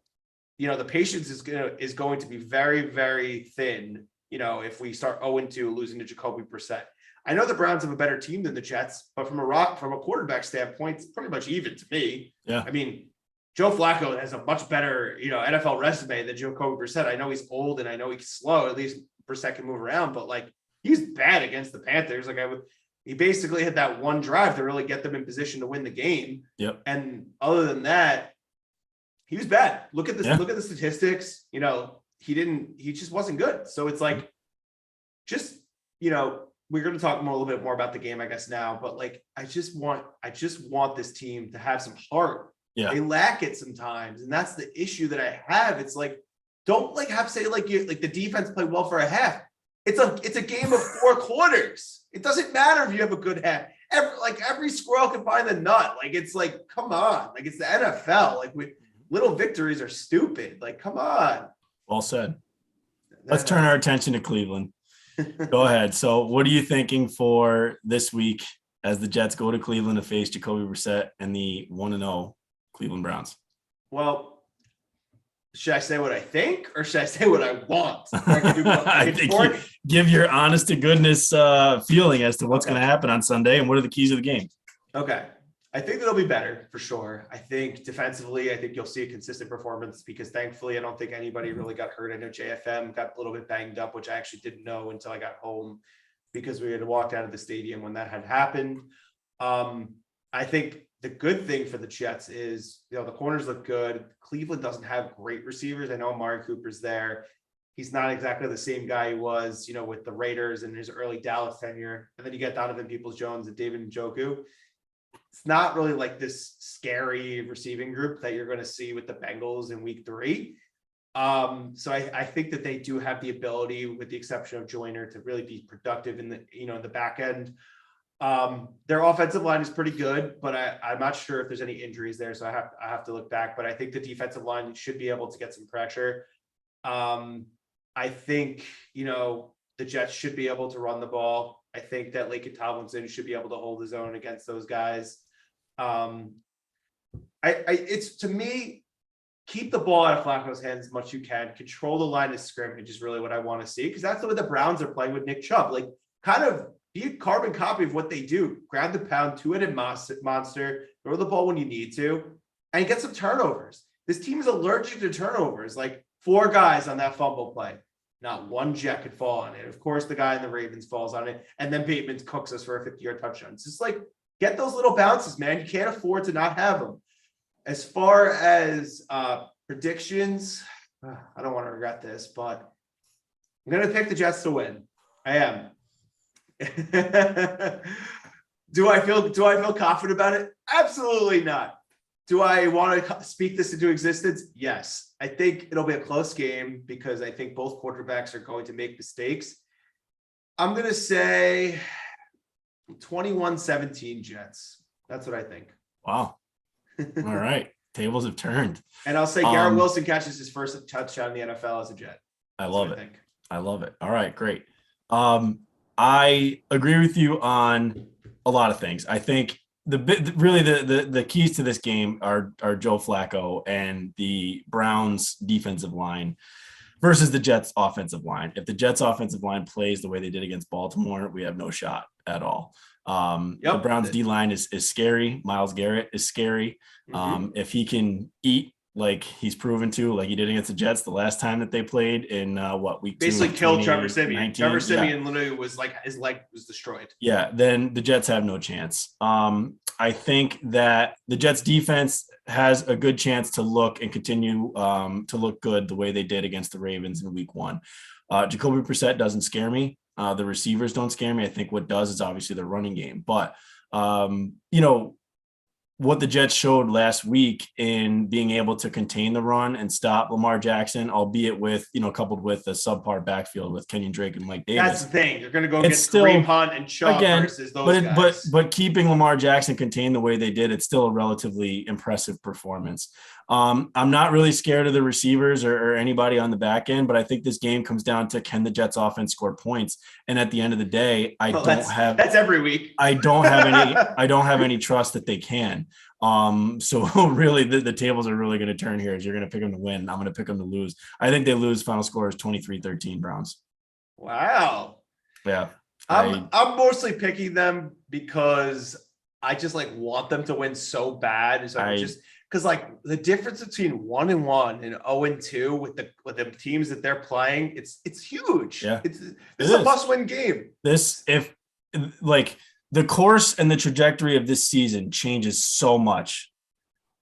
the patience is going to be very, very thin. If we start 0-2 losing to Jacoby Brissett. I know the Browns have a better team than the Jets, but from a quarterback standpoint, it's pretty much even to me. Yeah. I mean, Joe Flacco has a much better, NFL resume than Jacoby Brissett. I know he's old and I know he's slow. At least Brissett can move around, but like he's bad against the Panthers. Like he basically had that one drive to really get them in position to win the game. Yep. And other than that, he was bad. Look at this. Yeah. Look at the statistics. He just wasn't good. So it's like, we're going to talk a little bit more about the game, I guess now, but like, I just want this team to have some heart. Yeah. They lack it sometimes. And that's the issue that I have. It's like, don't like have to say like the defense played well for a half. It's a game of 4 quarters. It doesn't matter if you have a good half. Every squirrel can find the nut. Like, it's like, come on. Like, it's the NFL. Like, little victories are stupid. Like, come on. Well said. Let's turn our attention to Cleveland. Go ahead. So what are you thinking for this week as the Jets go to Cleveland to face Jacoby Brissett and the 1-0 Cleveland Browns? Well, should I say what I think or should I say what I want? I think you give your honest to goodness feeling as to what's going to happen on Sunday and what are the keys of the game. Okay. I think they'll be better for sure. I think defensively, I think you'll see a consistent performance because thankfully, I don't think anybody really got hurt. I know JFM got a little bit banged up, which I actually didn't know until I got home because we had walked out of the stadium when that had happened. I think the good thing for the Jets is, the corners look good. Cleveland doesn't have great receivers. I know Amari Cooper's there. He's not exactly the same guy he was, with the Raiders and his early Dallas tenure. And then you get Donovan Peoples-Jones and David Njoku. It's not really like this scary receiving group that you're going to see with the Bengals in week 3. So I think that they do have the ability, with the exception of Joyner, to really be productive in the, in the back end. Their offensive line is pretty good, but I'm not sure if there's any injuries there. So I have to look back, but I think the defensive line should be able to get some pressure. I think, the Jets should be able to run the ball. I think that Laken Tomlinson should be able to hold his own against those guys. It's, to me, keep the ball out of Flacco's hands as much as you can. Control the line of scrimmage is really what I want to see, because that's the way the Browns are playing with Nick Chubb. Like, kind of be a carbon copy of what they do. Grab the pound, two-headed monster, throw the ball when you need to, and get some turnovers. This team is allergic to turnovers. Like, 4 guys on that fumble play. Not one Jet could fall on it. Of course, the guy in the Ravens falls on it, and then Bateman cooks us for a 50-yard touchdown. It's just like, get those little bounces, man. You can't afford to not have them. As far as predictions, I don't want to regret this, but I'm going to pick the Jets to win. I am. Do I feel confident about it? Absolutely not. Do I want to speak this into existence? Yes. I think it'll be a close game because I think both quarterbacks are going to make mistakes. I'm going to say 21-17 Jets. That's what I think. Wow. All right. Tables have turned. And I'll say Garrett Wilson catches his first touchdown in the NFL as a Jet. I love it. I love it. All right, great. I agree with you on a lot of things. I think the keys to this game are Joe Flacco and the Browns defensive line. versus the Jets offensive line. If the Jets offensive line plays the way they did against Baltimore, we have no shot at all. The Browns D line is scary. Myles Garrett is scary. If he can eat like he's proven to, like he did against the Jets the last time that they played in week 2. Basically killed Trevor Siemian. Trevor Siemian literally was like, his leg was destroyed. Yeah, then the Jets have no chance. I think that the Jets defense has a good chance to look and continue to look good the way they did against the Ravens in week 1. Jacoby Brissett doesn't scare me. The receivers don't scare me. I think what does is obviously the running game. But, what the Jets showed last week in being able to contain the run and stop Lamar Jackson, albeit with, coupled with a subpar backfield with Kenyon Drake and Mike Davis. That's the thing. You're going to go get Kareem Hunt and Chubb versus those guys. But keeping Lamar Jackson contained the way they did, it's still a relatively impressive performance. I'm not really scared of the receivers or anybody on the back end, but I think this game comes down to, can the Jets offense score points? And at the end of the day, that's every week. I don't have any trust that they can. So really the tables are really going to turn here. As you're going to pick them to win. I'm going to pick them to lose. I think they lose. Final score is 23-13 Browns. Wow. Yeah. I'm mostly picking them because I just want them to win so bad. So because the difference between 1-1 and 0-2 with the teams that they're playing, it's huge. Yeah. This is a must-win game. The course and the trajectory of this season changes so much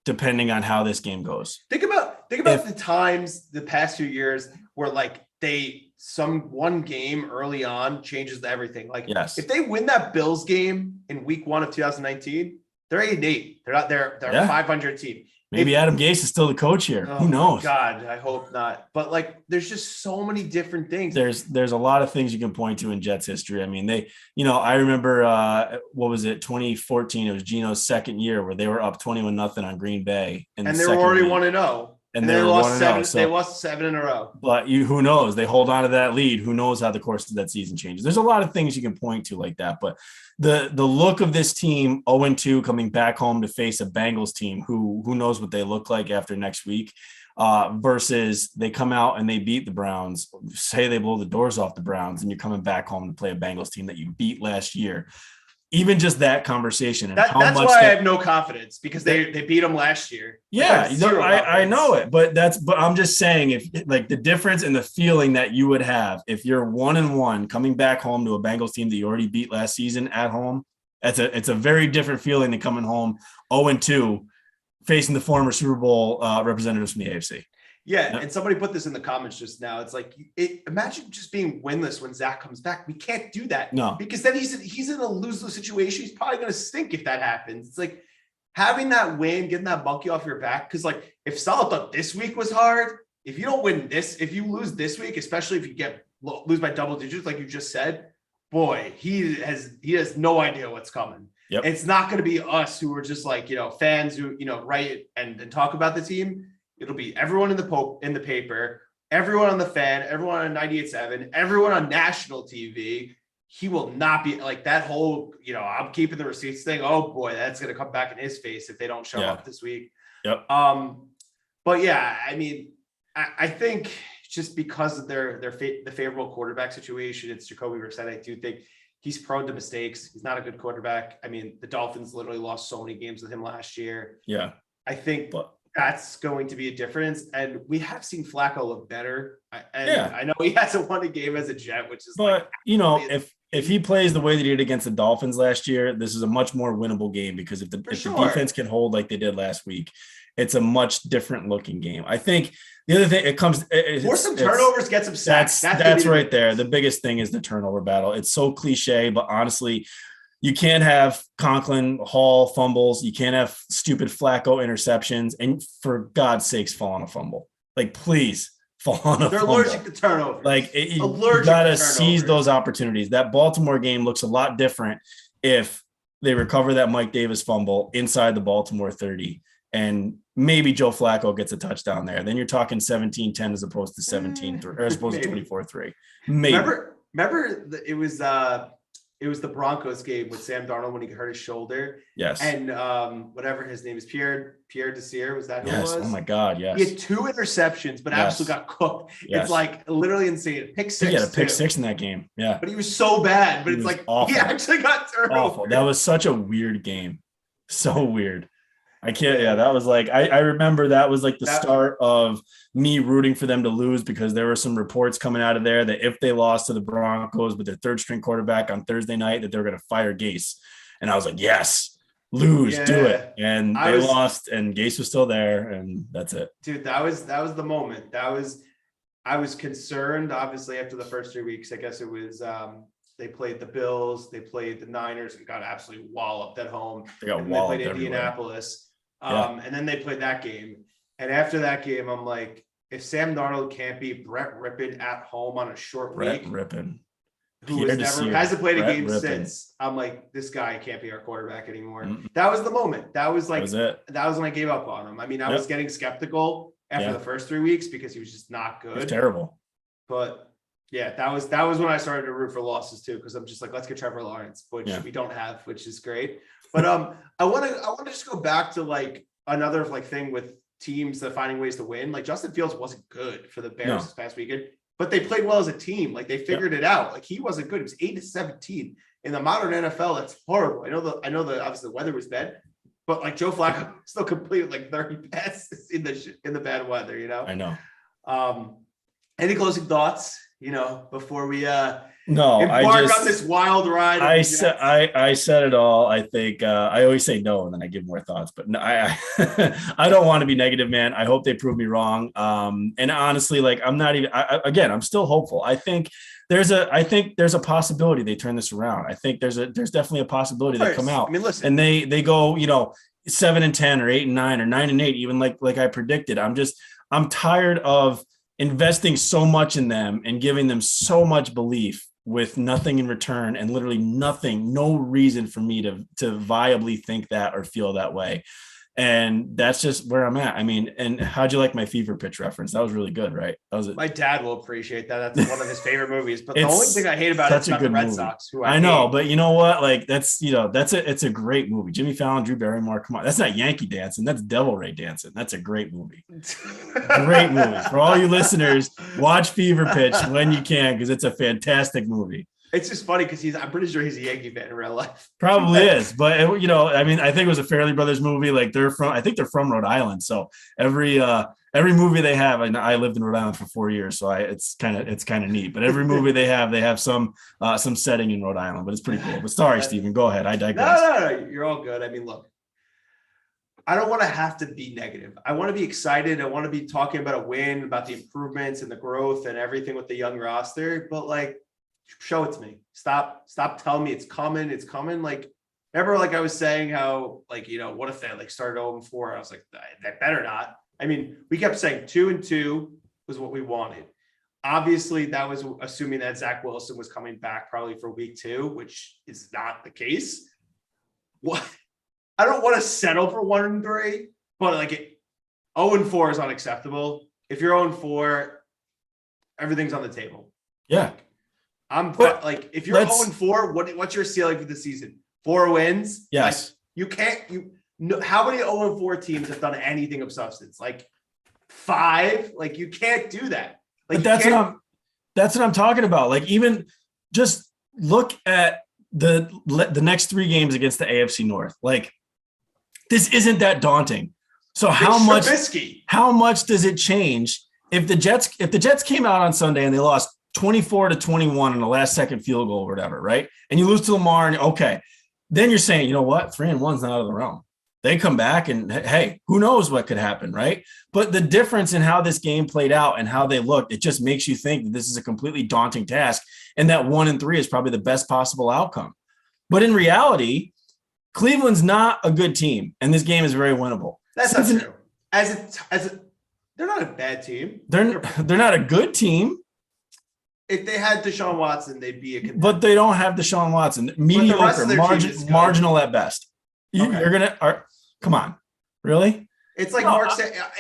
depending on how this game goes. Think about the times the past few years where one game early on changes everything. If they win that Bills game in week 1 of 2019, they're 8-8. They're not they're a 500 team. Maybe Adam Gase is still the coach here. Who knows? God, I hope not. But there's just so many different things. There's a lot of things you can point to in Jets history. I mean, I remember 2014. It was Geno's second year where they were up 21-0 on Green Bay, and they were already 1-0. And they lost 7. They lost 7 in a row. But who knows? They hold on to that lead. Who knows how the course of that season changes? There's a lot of things you can point to like that. But the look of this team, 0-2, coming back home to face a Bengals team who knows what they look like after next week, versus they come out and they beat the Browns. Say they blow the doors off the Browns, and you're coming back home to play a Bengals team that you beat last year. Even just that conversation. And that's why I have no confidence, because they beat them last year. Yeah, I know it, but I'm just saying, if the difference in the feeling that you would have if you're 1-1 coming back home to a Bengals team that you already beat last season at home, it's a very different feeling than coming home 0-2 facing the former Super Bowl representatives from the AFC. Yeah, and somebody put this in the comments just now. It's imagine just being winless when Zach comes back. We can't do that. No, because then he's in a lose-lose situation. He's probably going to stink if that happens. It's having that win, getting that monkey off your back. Because if Saleh thought this week was hard, if you don't win if you lose this week, especially if you lose by double digits, like you just said, boy, he has no idea what's coming. Yep. It's not going to be us who are just fans who write and talk about the team. It'll be everyone in the paper, everyone on the fan, everyone on 98.7, everyone on national TV. He will not be that whole, I'm keeping the receipts thing. Oh boy, that's going to come back in his face if they don't show up this week. Yep. But yeah, I mean, I think just because of the favorable quarterback situation, it's Jacoby Brissett. I do think he's prone to mistakes. He's not a good quarterback. I mean, the Dolphins literally lost so many games with him last year. Yeah. I think that's going to be a difference. And we have seen Flacco look better. I know he hasn't won a game as a Jet, which is if he plays the way that he did against the Dolphins last year, this is a much more winnable game, because if the defense can hold like they did last week, it's a much different looking game. I think the other thing some turnovers, get some sacks. That's right there. The biggest thing is the turnover battle. It's so cliche, but honestly, you can't have Conklin, Hall fumbles. You can't have stupid Flacco interceptions. And for God's sakes, fall on a fumble. Please fall on a They're fumble. allergic to turnovers. You got to seize those opportunities. That Baltimore game looks a lot different if they recover that Mike Davis fumble inside the Baltimore 30. And maybe Joe Flacco gets a touchdown there. Then you're talking 17-10 as opposed to 17-3, or as opposed to 24-3. Maybe. Remember it was It was the Broncos game with Sam Darnold when he hurt his shoulder. Yes. And whatever his name is, Pierre Desir, was that who Yes. it was? Oh my God. Yes. He had 2 interceptions, but absolutely got cooked. Yes. It's like literally insane. Pick 6. He had a pick 6 in that game. Yeah. But he was so bad. But He it's was like awful. he actually got turned Awful. over. That was such a weird game. So weird. I can't. Yeah, that was like I remember that was like the start of me rooting for them to lose, because there were some reports coming out of there that if they lost to the Broncos with their 3rd string quarterback on Thursday night, that they were going to fire Gase. And I was like, yes, lose, do it. And they lost, and Gase was still there, and that's it. Dude, that was the moment. I was concerned, obviously, after the first 3 weeks. I guess it was they played the Bills, they played the Niners, and got absolutely walloped at home. They got and walloped. They played Indianapolis. And then they played that game. And after that game, I'm like, if Sam Darnold can't beat Brett Rippon at home on a short week, who hasn't played a game since, I'm like, this guy can't be our quarterback anymore. That was the moment. That was like, that was when I gave up on him. I mean, I was getting skeptical after the first 3 weeks because he was just not good. It was terrible. But yeah, that was when I started to root for losses too, because I'm just like, let's get Trevor Lawrence, which we don't have, which is great. But I want to just go back to like another like thing with teams that finding ways to win. Like Justin Fields wasn't good for the Bears this past weekend, but they played well as a team. Like they figured it out. Like he wasn't good. It was 8-17 in the modern NFL. That's horrible. I know the obviously the weather was bad, but like Joe Flacco still completed like 30 passes in the bad weather. You know. I know. Any closing thoughts? You know, before we embark on this wild ride. I said it all. I think I always say no, and then I give more thoughts. But no, I I don't want to be negative, man. I hope they prove me wrong. And honestly, like I'm not even. Again, I'm still hopeful. I think there's a possibility they turn this around. I think there's definitely a possibility they come out. I mean, listen, and they go 7-10 or 8-9 or 9-8, even like I predicted. I'm tired of investing so much in them and giving them so much belief with nothing in return, and literally no reason for me to viably think that or feel that way. And that's just where I'm at. I mean, and how'd you like my fever pitch reference? That was really good, right? That was it. My dad will appreciate that. That's one of his favorite movies. But the only thing I hate about it is about the Red Sox, who I know, but you know what? Like it's a great movie. Jimmy Fallon, Drew Barrymore. Come on, that's not Yankee Dancing. That's Devil Ray Dancing. That's a great movie. Great movie. For all you listeners, watch Fever Pitch when you can, because it's a fantastic movie. It's just funny because I'm pretty sure he's a Yankee fan in real life. Probably is, but I mean, I think it was a Fairley Brothers movie. Like I think they're from Rhode Island, so every movie they have, I lived in Rhode Island for 4 years, so it's kind of neat. But every movie they have some setting in Rhode Island, but it's pretty cool. But sorry, Stephen, go ahead. I digress. No, you're all good. I mean, look, I don't want to have to be negative. I want to be excited. I want to be talking about a win, about the improvements and the growth and everything with the young roster. But like, show it to me. Stop telling me it's coming. It's coming. Like, remember, like I was saying how, like, what if they like started 0-4? I was like, that better not. I mean, we kept saying 2-2 was what we wanted. Obviously, that was assuming that Zach Wilson was coming back probably for week 2, which is not the case. What? I don't want to settle for 1-3, but like 0-4 is unacceptable. If you're 0-4, everything's on the table. Yeah. Like, if you're 0-4, what's your ceiling for the season? 4 wins? Yes. Like, how many 0-4 teams have done anything of substance? Like 5? Like, you can't do that. Like, but that's what I'm talking about. Like, even just look at the next 3 games against the AFC North. Like, this isn't that daunting. So how much does it change if the Jets came out on Sunday and they lost 24-21 in the last second field goal or whatever, right? And you lose to Lamar, and okay, then you're saying, you know what, 3-1's not out of the realm. They come back, and hey, who knows what could happen, right? But the difference in how this game played out and how they looked, it just makes you think that this is a completely daunting task, and that 1-3 is probably the best possible outcome. But in reality, Cleveland's not a good team, and this game is very winnable. That's not true. They're not a bad team. They're not a good team. If they had Deshaun Watson, they'd be a contender. But they don't have Deshaun Watson. Mediocre, marginal at best. You're gonna come on, really? It's like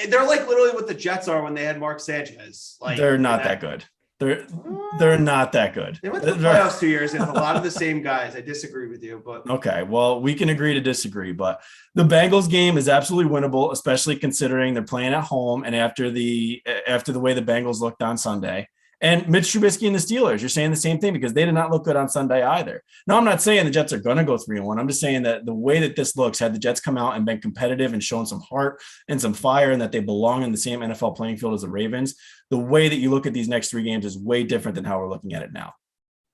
they're like literally what the Jets are when they had Mark Sanchez. Like, they're not that good. They're not that good. They went to the playoffs 2 years and a lot of the same guys. I disagree with you, but okay. Well, we can agree to disagree, but the Bengals game is absolutely winnable, especially considering they're playing at home and after the way the Bengals looked on Sunday. And Mitch Trubisky and the Steelers, you're saying the same thing because they did not look good on Sunday either. No, I'm not saying the Jets are going to go 3-1. I'm just saying that the way that this looks, had the Jets come out and been competitive and shown some heart and some fire and that they belong in the same NFL playing field as the Ravens, the way that you look at these next 3 games is way different than how we're looking at it now.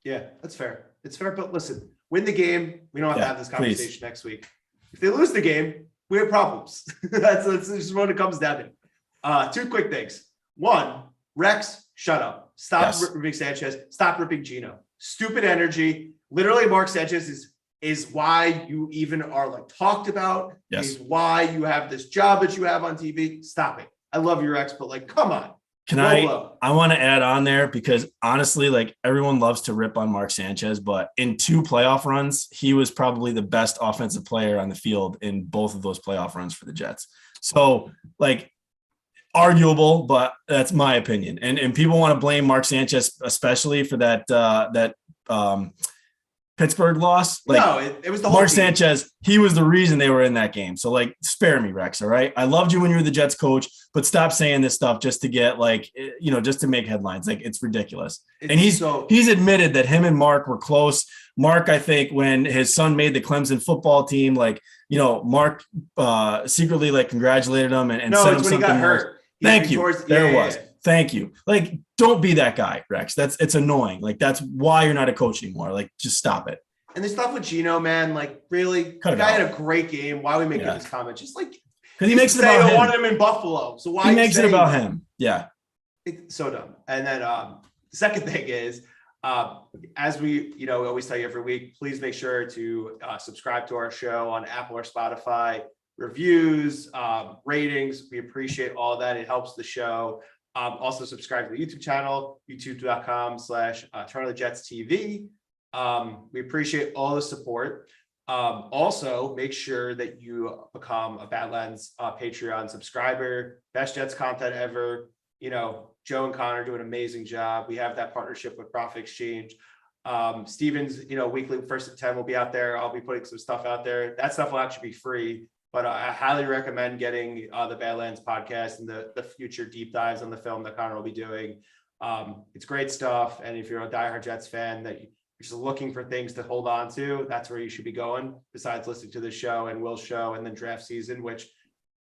Yeah, that's fair. It's fair, but listen, win the game. We don't have to have this conversation next week. If they lose the game, we have problems. that's just what it comes down to. 2 quick things. 1, Rex, shut up. Stop ripping Sanchez. Stop ripping Gino. Stupid energy. Literally, Mark Sanchez is why you even are like talked about. Yes. Is why you have this job that you have on TV. Stop it. I love your Rex, but like, come on. I want to add on there because honestly, like everyone loves to rip on Mark Sanchez, but in 2 playoff runs, he was probably the best offensive player on the field in both of those playoff runs for the Jets. So like, arguable, but that's my opinion. And people want to blame Mark Sanchez, especially for that Pittsburgh loss. Like, no, it was the whole Mark team. Sanchez. He was the reason they were in that game. So like, spare me, Rex. All right. I loved you when you were the Jets coach, but stop saying this stuff just to get like, just to make headlines. Like it's ridiculous. And he's admitted that him and Mark were close. Mark, I think when his son made the Clemson football team, like, Mark secretly like congratulated him and no, sent him it's when something. He got hurt. Thank you. There it was. Thank you. Like, don't be that guy, Rex. It's annoying. Like, that's why you're not a coach anymore. Like, just stop it. And the stuff with Gino, man, like really, the guy had a great game. Why are we making this comment? Just like because he makes it about him. I wanted him in Buffalo, so why he makes it about him? Yeah, it's so dumb. And then the second thing is, as we always tell you every week, please make sure to subscribe to our show on Apple or Spotify. Reviews, ratings, we appreciate all that. It helps the show. Also subscribe to the YouTube channel, youtube.com/Turn of the Jets TV. We appreciate all the support. Also make sure that you become a Badlands Patreon subscriber. Best Jets content ever. Joe and Connor do an amazing job. We have that partnership with Profit Exchange. Steven's, weekly 1st at 10 will be out there. I'll be putting some stuff out there. That stuff will actually be free. But I highly recommend getting the Badlands podcast and the future deep dives on the film that Connor will be doing. It's great stuff. And if you're a diehard Jets fan that you're just looking for things to hold on to, that's where you should be going, besides listening to the show and Will's show and then draft season, which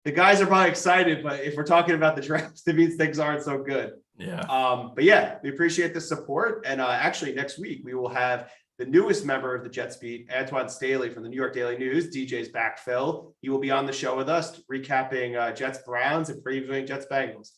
the guys are probably excited. But if we're talking about the drafts, it means things aren't so good. Yeah. But yeah, we appreciate the support. And actually next week we will have the newest member of the Jets beat, Antoine Staley from the New York Daily News, DJ's backfill. He will be on the show with us, recapping Jets Browns and previewing Jets Bengals.